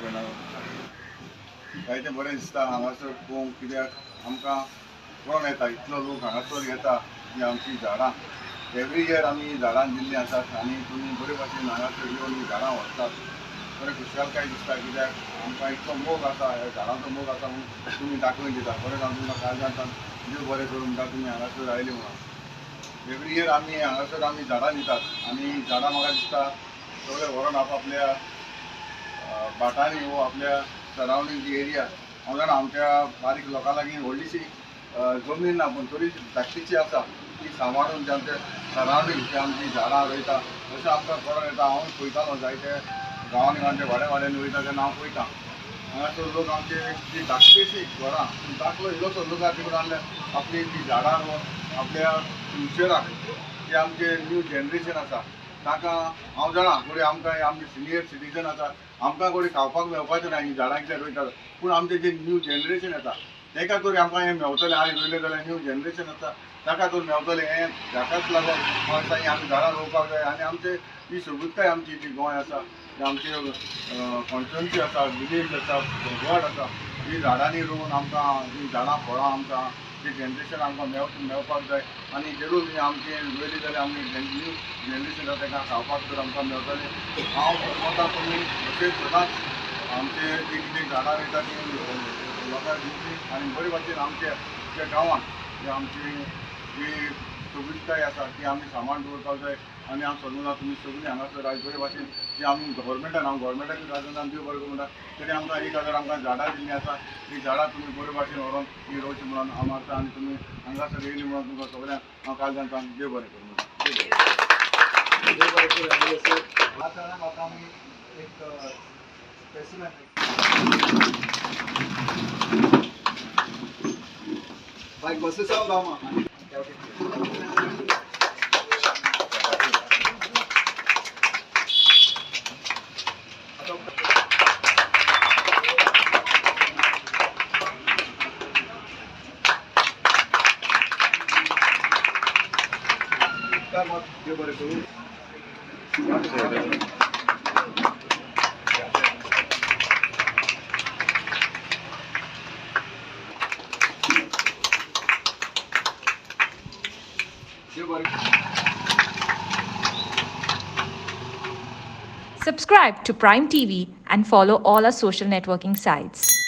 भयणा जायतें बरें दिसता हांगासर पळोवंक, कित्याक आमकां कोण येता इतलो लोक हांगासर येता जी आमची झाडां एवरी इयर आमी झाडां दिल्लीं आसात आनी तुमी बरे भाशेन हांगासर येवन ही झाडां व्हरतात. बरें खुशालकाय दिसता, कित्याक आमकां इतलो मोग आसा ह्या झाडांचो मोग आसा म्हणून तुमी दाखोवन दिता. बरें हांव तुमकां काळजांतल्यान देव बरें करूं म्हणटा तुमी हांगासर आयले म्हणून. एवरी इयर आमी हांगासर आमी झाडां दितात आनी झाडां म्हाका दिसता सगळे व्हरून आपल्या बाटांनी वो आपल्या सरावंडींग जी एरिया हांव जाणा आमच्या बारीक लोकां लागीं व्हडलीशी जमीन ना पूण तरी धाकटीची आसा ती सांबाळून जे आमचे सरावंडींग जे आमची झाडां रोयता अशें आमकां कळोन येता. हांव पळयतालो जायते गांवांनी आमच्या वाड्यांनी वयता तेन्ना हांव पळयतां हांगासर लोक आमचे जी धाकटीशी घरां दाखलो इल्लोसो लोक तिकडून आणले आपली ती झाडां रोवन आपल्या फ्युचराक जे आमचे न्यू जनरेशन आसा ताका हांव जाणा फुडें आमकां आमचे सिनियर सिटीजन आसा आमकां कोणी खावपाक मेळपाचें ना ही झाडां कितें रोयतात पूण आमचें जें न्यू जनरेशन येता ताका तरी आमकां हें मेळटलें. आयज रोयलें जाल्यार न्यू जनरेशन आसा ताका तर मेळटलें. हें ताकाच लागून म्हाका दिसता आमी झाडां रोवपाक जाय आनी आमचे ही सोबीतकाय आमची जी गोंय आसा आमचे कॉन्स्टिट्युएन्सी आसा विलेज आसा वॉर्ड आसा ही झाडांनी रोवन आमकां ही झाडां फळां आमकां जे जनरेशन आमकां मेळपाक जाय आनी जरूर आमचे रोयली जाल्यार आमी न्यू जनरेशन आसा ताका खावपाक तर आमकां मेळटलें. हांव म्हणटा तुमी अशेंच सदांच आमचे जी कितें झाडां रोयता ती लोकांक दिवची आनी बरे भाशेन आमच्या गांवांत जे आमची जी सोबीतकाय आसा ती आमी सांबाळून दवरपाक जाय. आनी हांव समजना तुमी सगळीं हांगासर आयज बरे भाशेन जी आमी गव्हर्मेंटान हांव गव्हर्मेंटाक राजनान देव बरें करूं म्हणटा तरी आमकां 1000 आमकां झाडां दिल्लीं आसा. ही झाडां तुमी बरे भाशेन व्हरोन ही रोवची म्हणून हांव मागता आनी तुमी हांगासर येयली म्हणून तुमकां सगळ्यांक हांव काळजांतल्यान देव बरें करूं म्हणटा. देव बरें करूं. ह्या कारणान आतां आमी एक स्पेसिमेन बायक बसीस गांवां देव बरें करूं. Subscribe to Prime TV and follow all our social networking sites.